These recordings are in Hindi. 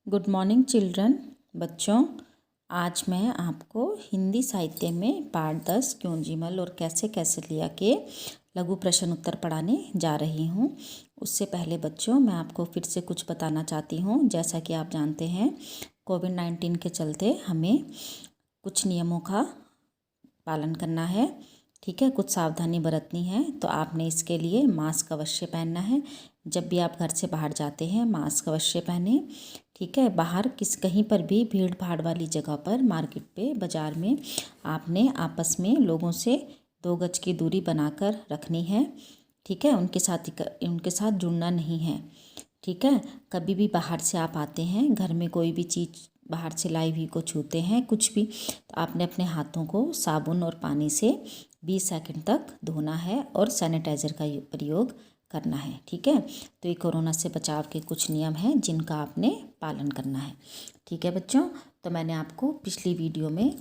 Good morning children. बच्चों, आज मैं आपको हिंदी साहित्य में पाठ 10 क्यों जीमल और कैसे कैसे लिया के लघु प्रश्न उत्तर पढ़ाने जा रही हूँ। उससे पहले बच्चों, मैं आपको फिर से कुछ बताना चाहती हूँ। जैसा कि आप जानते हैं, कोविड-19 के चलते हमें कुछ नियमों का पालन करना है। ठीक है, कुछ सावधानी बरतनी है। तो आपने इसके लिए मास्क अवश्य पहनना है। जब भी आप घर से बाहर जाते हैं, मास्क अवश्य पहने। ठीक है, बाहर कहीं पर भी भीड़ भाड़ वाली जगह पर, मार्केट पे, बाज़ार में, आपने आपस में लोगों से 2 गज की दूरी बनाकर रखनी है। ठीक है, उनके साथ जुड़ना नहीं है। ठीक है, कभी भी बाहर से आप आते हैं, घर में कोई भी चीज़ बाहर से लाई हुई को छूते हैं, कुछ भी, तो आपने अपने हाथों को साबुन और पानी से 20 सेकंड तक धोना है और सैनिटाइज़र का प्रयोग करना है। ठीक है, तो ये कोरोना से बचाव के कुछ नियम हैं जिनका आपने पालन करना है। ठीक है बच्चों, तो मैंने आपको पिछली वीडियो में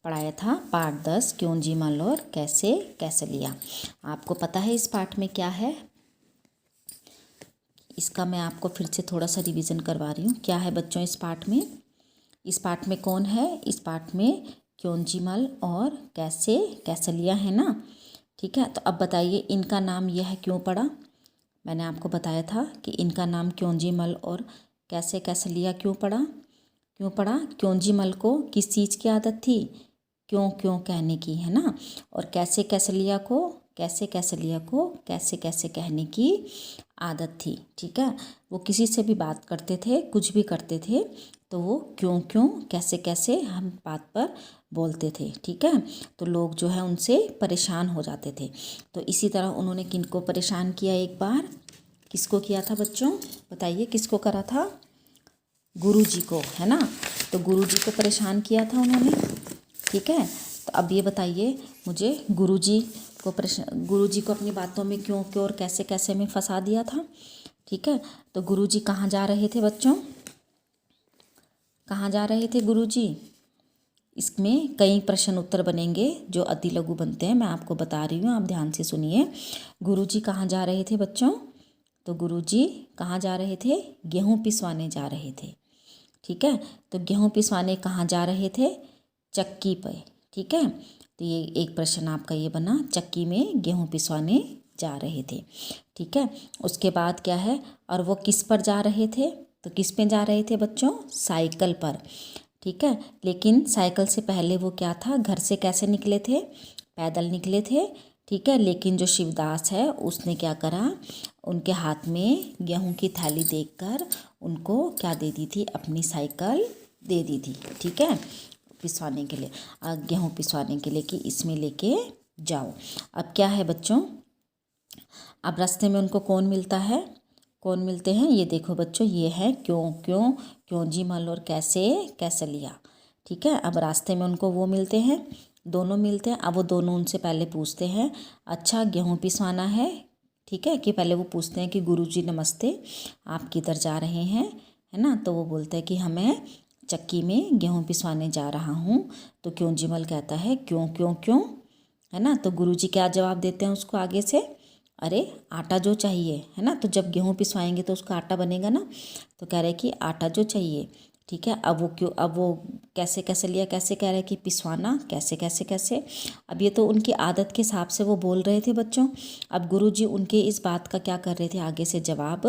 पढ़ाया था पाठ 10 क्यों जी मान लो और कैसे कैसे लिया। आपको पता है इस पाठ में क्या है? इसका मैं आपको फिर से थोड़ा सा रिवीजन करवा रही हूँ। क्या है बच्चों इस पाठ में? इस पाठ में कौन है? इस पाठ में क्योंजीमल और कैसे कैसे लिया है ना। ठीक है, तो अब बताइए इनका नाम यह क्यों पड़ा? मैंने आपको बताया था कि इनका नाम क्योंजीमल और कैसे कैसे लिया क्यों पड़ा? क्यों पड़ा? क्योंजीमल को किस चीज़ की आदत थी? क्यों क्यों कहने की, है ना। और कैसे कैसे लिया को कैसे कैसे लिया को कैसे कैसे कहने की आदत थी। ठीक है, वो किसी से भी बात करते थे, कुछ भी करते थे, तो वो क्यों क्यों कैसे कैसे हम बात पर बोलते थे। ठीक है, तो लोग जो है उनसे परेशान हो जाते थे। तो इसी तरह उन्होंने किनको परेशान किया एक बार? किसको किया था बच्चों? बताइए किसको करा था? गुरुजी को, है ना। तो गुरुजी को परेशान किया था उन्होंने। ठीक है, तो अब ये बताइए मुझे, गुरुजी को अपनी बातों में क्यों क्यों और कैसे कैसे में फंसा दिया था। ठीक है, तो गुरुजी कहाँ जा रहे थे बच्चों? कहाँ जा रहे थे गुरुजी? इसमें कई प्रश्न उत्तर बनेंगे जो अति लघु बनते हैं, मैं आपको बता रही हूँ, आप ध्यान से सुनिए। गुरुजी कहाँ जा रहे थे बच्चों? तो गुरुजी कहाँ जा रहे थे? गेहूँ पिसवाने जा रहे थे। ठीक है, तो गेहूँ पिसवाने कहाँ जा रहे थे? चक्की पे। ठीक है, तो ये एक प्रश्न आपका ये बना, चक्की में गेहूँ पिसवाने जा रहे थे। ठीक है, उसके बाद क्या है, और वो किस पर जा रहे थे? तो किस पे जा रहे थे बच्चों? साइकिल पर। ठीक है, लेकिन साइकिल से पहले वो क्या था, घर से कैसे निकले थे? पैदल निकले थे। ठीक है, लेकिन जो शिवदास है उसने क्या करा, उनके हाथ में गेहूं की थैली देखकर उनको क्या दे दी थी? अपनी साइकिल दे दी थी। ठीक है, पिसवाने के लिए, गेहूं पिसवाने के लिए, कि इसमें लेके जाओ। अब क्या है बच्चों, अब रास्ते में उनको कौन मिलता है? कौन मिलते हैं? ये देखो बच्चों, ये है क्यों क्यों क्यों जी मान लो और कैसे कैसे लिया। ठीक है, अब रास्ते में उनको वो मिलते हैं, दोनों मिलते हैं। अब वो दोनों उनसे पहले पूछते हैं, अच्छा गेहूँ पिसवाना है? ठीक है, कि पहले वो पूछते हैं कि गुरुजी नमस्ते, आप किधर जा रहे हैं, है ना। तो वो बोलते हैं कि हमें चक्की में गेहूँ पिसवाने जा रहा हूँ। तो क्योंजीमल कहता है क्यों क्यों क्यों, है ना। तो गुरुजी क्या जवाब देते हैं उसको आगे से? अरे आटा जो चाहिए, है ना। तो जब गेहूँ पिसवाएंगे तो उसका आटा बनेगा ना। तो कह रहे कि आटा जो चाहिए। ठीक है, अब वो कैसे कैसे लिया, कैसे कह रहे कि पिसवाना, कैसे कैसे कैसे। अब ये तो उनकी आदत के हिसाब से वो बोल रहे थे बच्चों। अब गुरुजी उनके इस बात का क्या कर रहे थे, आगे से जवाब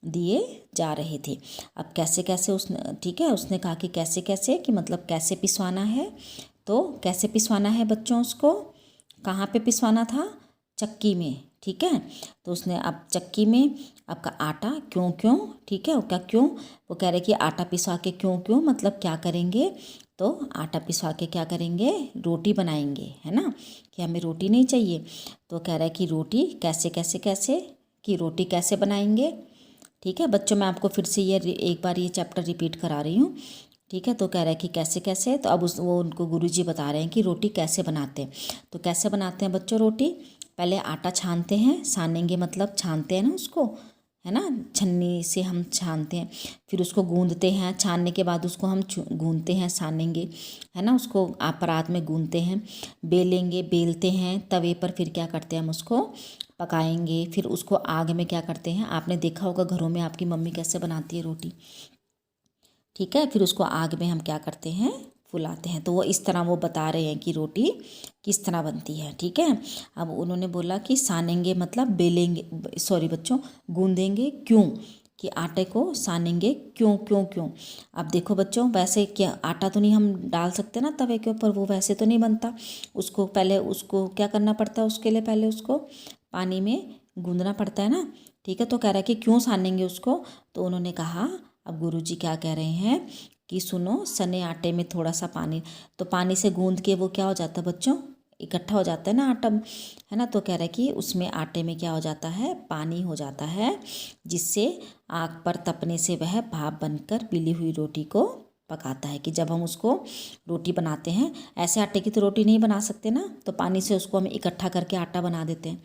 दिए जा रहे थे। अब कैसे कैसे उसने, ठीक है, उसने कहा कि कैसे कैसे, कि मतलब कैसे पिसवाना है। तो कैसे पिसवाना है बच्चों उसको? कहाँ पे पिसवाना था? चक्की में। ठीक है, तो उसने अब चक्की में आपका आटा क्यों क्यों, ठीक है, क्या क्यों, वो कह रहे कि आटा पिसवा के क्यों क्यों, मतलब क्या करेंगे, तो आटा पिसवा के क्या करेंगे? रोटी बनाएंगे, है ना, कि हमें रोटी नहीं चाहिए। तो कह रहा है कि रोटी कैसे कैसे कैसे, कि रोटी कैसे बनाएंगे। ठीक है बच्चों, मैं आपको फिर से ये एक बार ये चैप्टर रिपीट करा रही हूँ। ठीक है, तो कह रहा है कि कैसे कैसे, तो अब वो उनको गुरुजी बता रहे हैं कि रोटी कैसे बनाते हैं। तो कैसे बनाते हैं बच्चों रोटी? पहले आटा छानते हैं, सानेंगे मतलब छानते हैं ना उसको, है ना, छन्नी से हम छानते हैं। फिर उसको गूंदते हैं, छानने के बाद उसको हम गूंदते हैं, सानेंगे, है ना, उसको आप परात में गूंदते हैं। बेलेंगे, बेलते हैं तवे पर, फिर क्या करते हैं हम उसको पकाएंगे। फिर उसको आग में क्या करते हैं, आपने देखा होगा घरों में आपकी मम्मी कैसे बनाती है रोटी। ठीक है। फिर उसको आग में हम क्या करते हैं, फुलाते हैं। तो वो इस तरह वो बता रहे हैं कि रोटी किस तरह बनती है। ठीक है। अब उन्होंने बोला कि सानेंगे मतलब बेलेंगे, सॉरी बच्चों, गूंदेंगे क्यों, कि आटे को सानेंगे क्यों क्यों क्यों। अब देखो बच्चों, वैसे क्या आटा तो नहीं हम डाल सकते ना तवे के ऊपर, वो वैसे तो नहीं बनता। उसको पहले उसको क्या करना पड़ता है, उसके लिए पहले उसको पानी में गूंदना पड़ता है ना। ठीक है। तो कह रहा है कि क्यों सानेंगे उसको। तो उन्होंने कहा, अब गुरुजी क्या कह रहे हैं कि सुनो, सने आटे में थोड़ा सा पानी, तो पानी से गूंद के वो क्या हो जाता है बच्चों, इकट्ठा हो जाता है ना आटा, है ना। तो कह रहा है कि उसमें आटे में क्या हो जाता है, पानी हो जाता है, जिससे आग पर तपने से वह भाप बनकर बिली हुई रोटी को पकाता है। कि जब हम उसको रोटी बनाते हैं, ऐसे आटे की तो रोटी नहीं बना सकते ना, तो पानी से उसको हम इकट्ठा करके आटा बना देते हैं।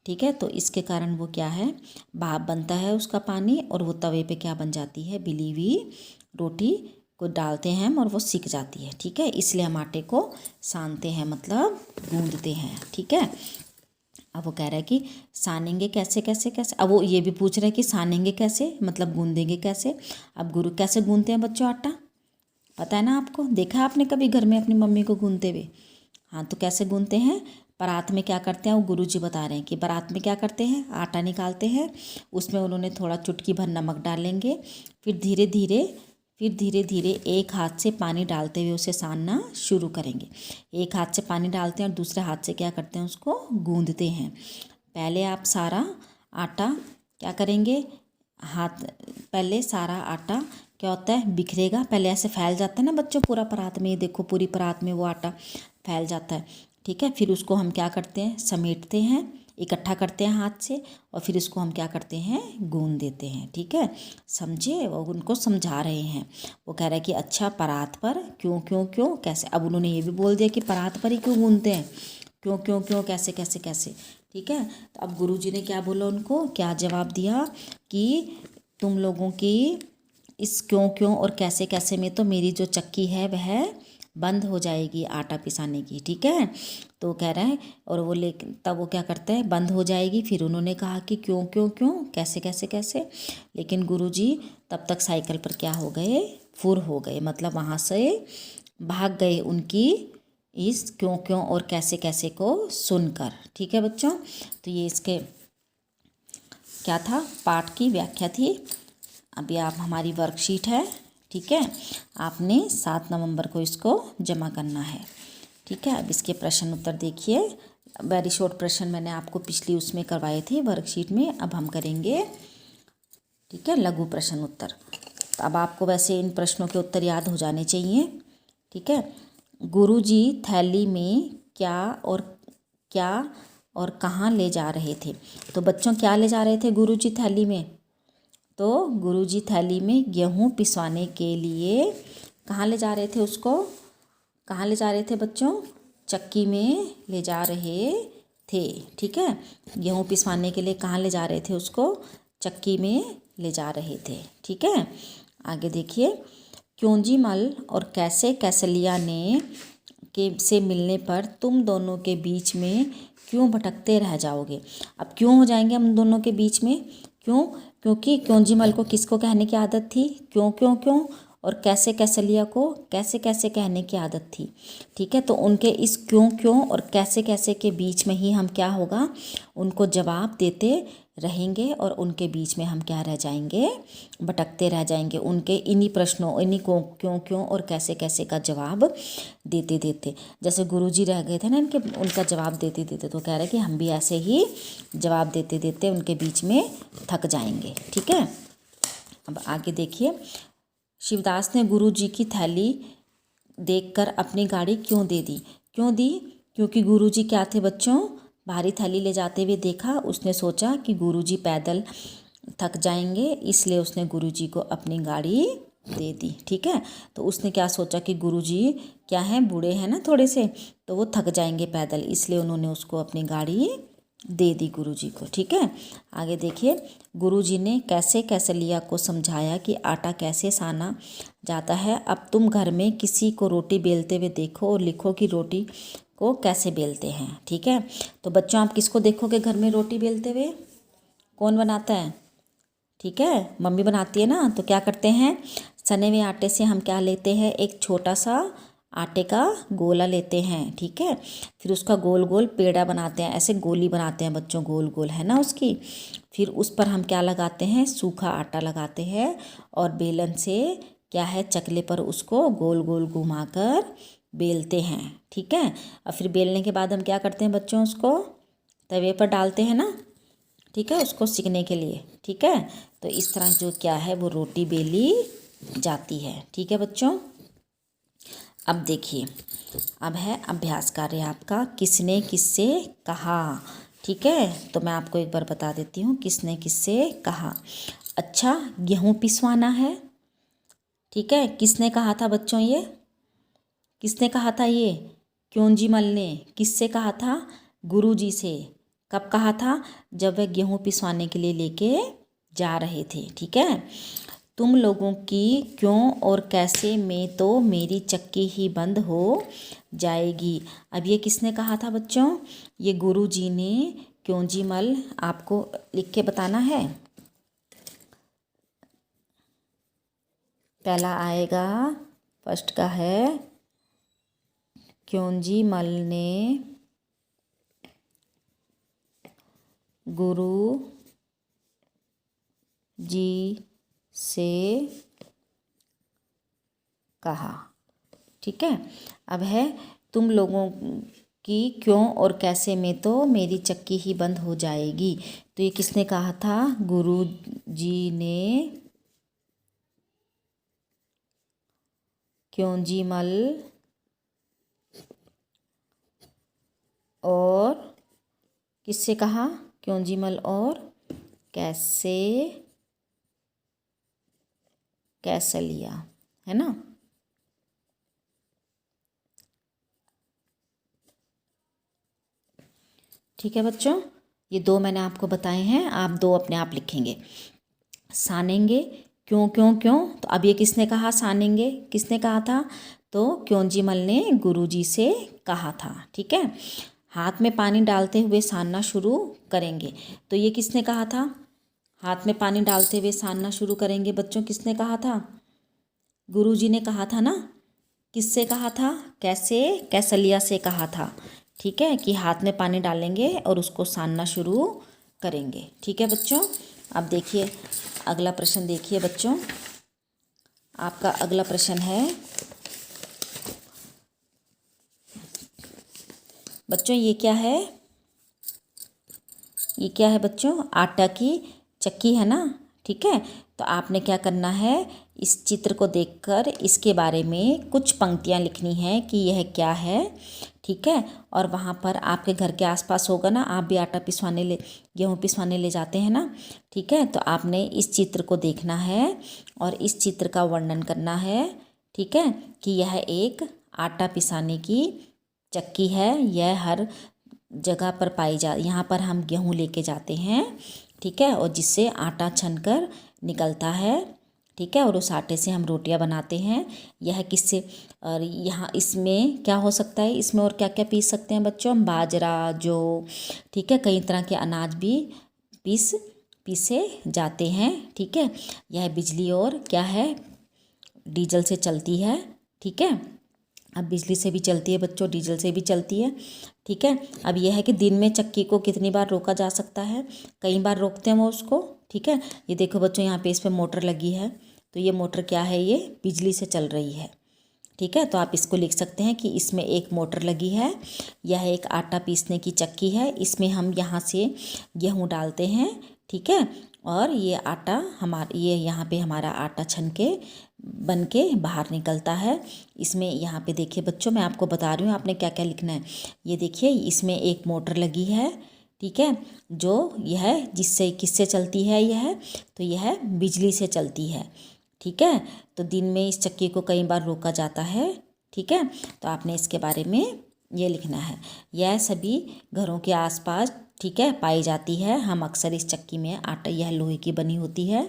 ठीक है। तो इसके कारण वो क्या है, भाप बनता है उसका पानी, और वो तवे पे क्या बन जाती है, बिली हुई रोटी को डालते हैं हम और वो सिक जाती है। ठीक है। इसलिए हम आटे को सानते हैं, मतलब गूंदते हैं। ठीक है। अब वो कह रहा है कि सानेंगे कैसे कैसे कैसे। अब वो ये भी पूछ रहे हैं कि सानेंगे कैसे, मतलब गूंदेंगे कैसे। अब गुरु कैसे गूंदते हैं बच्चों आटा, पता है ना आपको, देखा है आपने कभी घर में अपनी मम्मी को गूंदते हुए। हाँ, तो कैसे गूंदते हैं, परात में क्या करते हैं, वो गुरुजी बता रहे हैं कि परात में क्या करते हैं, आटा निकालते हैं, उसमें उन्होंने थोड़ा चुटकी भर नमक डालेंगे, फिर धीरे धीरे एक हाथ से पानी डालते हुए उसे सानना शुरू करेंगे। एक हाथ से पानी डालते हैं और दूसरे हाथ से क्या करते हैं, उसको गूंदते हैं। पहले आप सारा आटा क्या करेंगे, हाथ, पहले सारा आटा क्या होता है, बिखरेगा, पहले ऐसे फैल जाता है ना बच्चों पूरा परात में, ये देखो पूरी परात में वो आटा फैल जाता है। ठीक है। फिर उसको हम क्या करते हैं, समेटते हैं, इकट्ठा करते हैं हाथ से, और फिर इसको हम क्या करते हैं, गूंद देते हैं। ठीक है। समझे, वो उनको समझा रहे हैं। वो कह रहा है कि अच्छा, परात पर क्यों क्यों क्यों कैसे। अब उन्होंने ये भी बोल दिया कि परात पर ही क्यों गूंदते हैं, क्यों क्यों क्यों कैसे कैसे कैसे। ठीक है। तो अब गुरुजी ने क्या बोला, उनको क्या जवाब दिया कि तुम लोगों की इस क्यों क्यों और कैसे कैसे में तो मेरी जो चक्की है वह बंद हो जाएगी आटा पिसाने की। ठीक है। तो कह रहा है, और वो लेकिन तब वो क्या करता है, बंद हो जाएगी। फिर उन्होंने कहा कि क्यों क्यों क्यों कैसे कैसे कैसे, लेकिन गुरुजी तब तक साइकिल पर क्या हो गए, फुर हो गए, मतलब वहाँ से भाग गए उनकी इस क्यों क्यों और कैसे कैसे को सुनकर। ठीक है बच्चों। तो ये इसके क्या था, पाठ की व्याख्या थी। अभी आप हमारी वर्कशीट है, ठीक है, आपने 7 नवंबर को इसको जमा करना है। ठीक है। अब इसके प्रश्न उत्तर देखिए। वेरी शॉर्ट प्रश्न मैंने आपको पिछली उसमें करवाए थे वर्कशीट में, अब हम करेंगे, ठीक है, लघु प्रश्न उत्तर। तो अब आपको वैसे इन प्रश्नों के उत्तर याद हो जाने चाहिए। ठीक है। गुरुजी थैली में क्या और कहाँ ले जा रहे थे। तो बच्चों क्या ले जा रहे थे गुरुजी थैली में, तो गुरुजी थैली में गेहूँ पिसवाने के लिए कहाँ ले जा रहे थे उसको, कहाँ ले जा रहे थे बच्चों, चक्की में ले जा रहे थे। ठीक है। गेहूँ पिसवाने के लिए कहाँ ले जा रहे थे उसको, चक्की में ले जा रहे थे। ठीक है। आगे देखिए, क्योंजीमल और कैसे कैसलिया ने के से मिलने पर तुम दोनों के बीच में क्यों भटकते रह जाओगे। अब क्यों हो जाएंगे हम दोनों के बीच में, क्यों, क्योंकि क्योंजीमल को किसको कहने की आदत थी, क्यों क्यों क्यों, और कैसे कैसलिया को कैसे कैसे कहने की आदत थी। ठीक है। तो उनके इस क्यों क्यों और कैसे कैसे के बीच में ही हम क्या होगा, उनको जवाब देते रहेंगे, और उनके बीच में हम क्या रह जाएंगे, भटकते रह जाएंगे। उनके इन्हीं प्रश्नों, इन्हीं को क्यों क्यों और कैसे कैसे का जवाब देते देते, जैसे गुरुजी रह गए थे ना इनके, उनका जवाब देते देते, तो कह रहे कि हम भी ऐसे ही जवाब देते देते उनके बीच में थक जाएंगे। ठीक है। अब आगे देखिए, शिवदास ने गुरुजी की थैली देखकर अपनी गाड़ी क्यों दे दी, क्यों दी, क्योंकि गुरुजी क्या थे बच्चों, भारी थैली ले जाते हुए देखा, उसने सोचा कि गुरुजी पैदल थक जाएंगे, इसलिए उसने गुरुजी को अपनी गाड़ी दे दी। ठीक है। तो उसने क्या सोचा कि गुरुजी क्या हैं, बूढ़े हैं ना थोड़े से, तो वो थक जाएंगे पैदल, इसलिए उन्होंने उसको अपनी गाड़ी दे दी गुरुजी को। ठीक है। आगे देखिए, गुरुजी ने कैसे कैसलिया को समझाया कि आटा कैसे साना जाता है। अब तुम घर में किसी को रोटी बेलते हुए देखो और लिखो कि रोटी को कैसे बेलते हैं। ठीक है। तो बच्चों आप किसको देखोगे घर में रोटी बेलते हुए, कौन बनाता है, ठीक है, मम्मी बनाती है ना। तो क्या करते हैं, सने हुए आटे से हम क्या लेते हैं, एक छोटा सा आटे का गोला लेते हैं, ठीक है। फिर उसका गोल गोल पेड़ा बनाते हैं, ऐसे गोली बनाते हैं बच्चों, गोल गोल है ना उसकी। फिर उस पर हम क्या लगाते हैं, सूखा आटा लगाते हैं और बेलन से क्या है, चकले पर उसको गोल गोल घुमाकर बेलते हैं, ठीक है। और फिर बेलने के बाद हम क्या करते हैं बच्चों, उसको तवे पर डालते हैं ना, ठीक है, उसको सिकने के लिए, ठीक है। तो इस तरह जो क्या है वो रोटी बेली जाती है, ठीक है बच्चों। अब देखिए, अब है अभ्यास कार्य आपका, किसने किससे कहा, ठीक है। तो मैं आपको एक बार बता देती हूँ, किसने किससे कहा। अच्छा, गेहूँ पिसवाना है, ठीक है। किसने कहा था बच्चों, ये किसने कहा था, ये क्योंजी मल ने। किससे कहा था, गुरुजी से। कब कहा था, जब वह गेहूँ पिसवाने के लिए लेके जा रहे थे, ठीक है। तुम लोगों की क्यों और कैसे में तो मेरी चक्की ही बंद हो जाएगी। अब ये किसने कहा था बच्चों, ये गुरुजी ने क्योंजी मल। आपको लिख के बताना है। पहला आएगा, फर्स्ट का है, क्योंजी मल ने गुरु जी से कहा, ठीक है। अब है, तुम लोगों की क्यों और कैसे में तो मेरी चक्की ही बंद हो जाएगी। तो ये किसने कहा था, गुरु जी ने क्योंजी मल और किससे कहा, क्योंजी मल और कैसे लिया, है ना। ठीक है बच्चों, ये दो मैंने आपको बताए हैं, आप दो अपने आप लिखेंगे। सानेंगे, क्यों क्यों क्यों, तो अब ये किसने कहा, सानेंगे किसने कहा था, तो क्योंजी मल ने गुरुजी से कहा था, ठीक है। हाथ में पानी डालते हुए सानना शुरू करेंगे, तो ये किसने कहा था, हाथ में पानी डालते हुए सानना शुरू करेंगे बच्चों, किसने कहा था, गुरुजी ने कहा था ना। किससे कहा था, कैसलिया से कहा था, ठीक है, कि हाथ में पानी डालेंगे और उसको सानना शुरू करेंगे, ठीक है बच्चों। अब देखिए अगला प्रश्न, देखिए बच्चों, आपका अगला प्रश्न है बच्चों, ये क्या है, ये क्या है बच्चों, आटा की चक्की है ना, ठीक है। तो आपने क्या करना है, इस चित्र को देखकर इसके बारे में कुछ पंक्तियाँ लिखनी है कि यह क्या है, ठीक है। और वहाँ पर आपके घर के आसपास होगा ना, आप भी आटा पिसवाने ले, गेहूँ पिसवाने ले जाते हैं ना, ठीक है। तो आपने इस चित्र को देखना है और इस चित्र का वर्णन करना है, ठीक है, कि यह एक आटा पिसाने की चक्की है। यह हर जगह पर पाई यहाँ पर हम गेहूँ लेके जाते हैं, ठीक है, और जिससे आटा छनकर निकलता है, ठीक है, और उस आटे से हम रोटियां बनाते हैं। यह किससे, और यहाँ इसमें क्या हो सकता है, इसमें और क्या क्या पीस सकते हैं बच्चों, हम बाजरा, जो, ठीक है, कई तरह के अनाज भी पीसे जाते हैं, ठीक है। यह बिजली और क्या है, डीजल से चलती है, ठीक है। अब बिजली से भी चलती है बच्चों, डीजल से भी चलती है, ठीक है। अब यह है कि दिन में चक्की को कितनी बार रोका जा सकता है, कई बार रोकते हैं वो उसको, ठीक है। ये देखो बच्चों, यहाँ पे इस पर मोटर लगी है, तो ये मोटर क्या है, ये बिजली से चल रही है, ठीक है। तो आप इसको लिख सकते हैं कि इसमें एक मोटर लगी है, यह एक आटा पीसने की चक्की है, इसमें हम यहाँ से गेहूँ डालते हैं, ठीक है, और ये आटा ये यहाँ पे हमारा आटा छन के बन के बाहर निकलता है। इसमें यहाँ पे देखिए बच्चों, मैं आपको बता रही हूँ आपने क्या क्या लिखना है। ये देखिए इसमें एक मोटर लगी है, ठीक है, जो यह जिससे किससे चलती है, यह तो यह बिजली से चलती है, ठीक है। तो दिन में इस चक्की को कई बार रोका जाता है, ठीक है। तो आपने इसके बारे में ये लिखना है। यह सभी घरों के आसपास ठीक है, पाई जाती है। हम अक्सर इस चक्की में आटा, यह लोहे की बनी होती है,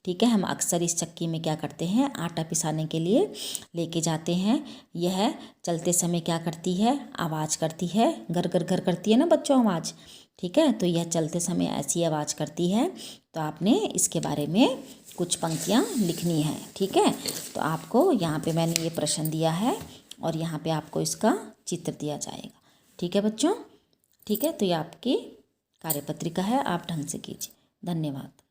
ठीक है, हम अक्सर इस चक्की में क्या करते हैं, आटा पिसाने के लिए लेके जाते हैं। यह चलते समय क्या करती है, आवाज़ करती है, घर घर घर करती है ना बच्चों आवाज़, ठीक है। तो यह चलते समय ऐसी आवाज़ करती है। तो आपने इसके बारे में कुछ पंक्तियाँ लिखनी है, ठीक है। तो आपको यहाँ पे मैंने ये प्रश्न दिया है और यहाँ पे आपको इसका चित्र दिया जाएगा, ठीक है बच्चों। ठीक है, तो ये आपकी कार्यपत्रिका है, आप ढंग से कीजिए। धन्यवाद।